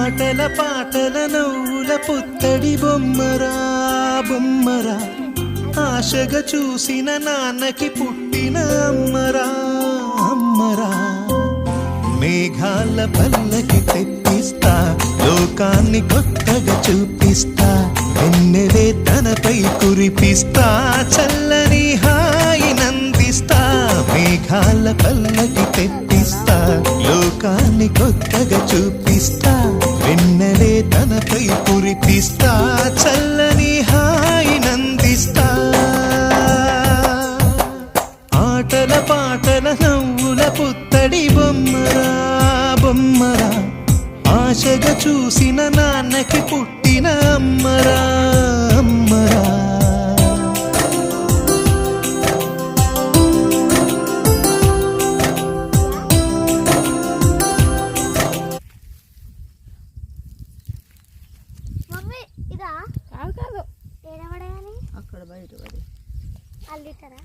ఆటల పాటల నవ్వుల పుత్తడి బొమ్మరా బొమ్మరా, ఆశగా చూసిన నాన్నకి పుట్టిన అమ్మరా అమ్మరా. మేఘాల పల్లకి తెప్పిస్తా, లోకాన్ని కొత్తగా చూపిస్తా, వెన్నెలే తనపై కురిపిస్తా, చల్లని హాయినందిస్తా. మేఘాల పల్లకి తెప్పిస్తా, లోకాన్ని కొత్తగా చూపిస్తా, వెన్నెలే తనపై కురిపిస్తా, చల్లని హాయినందిస్తా. ఆటల పాటల నవ్వుల పుత్తడి బొమ్మరా బొమ్మరా, ఆశగా చూసిన నాన్నకి పుట్టిన అమ్మరా అమ్మరా. మమ్మీ ఇదా? కాదు కాదు, ఏడవడగాని అక్కడ బయట పడి అల్లిటరా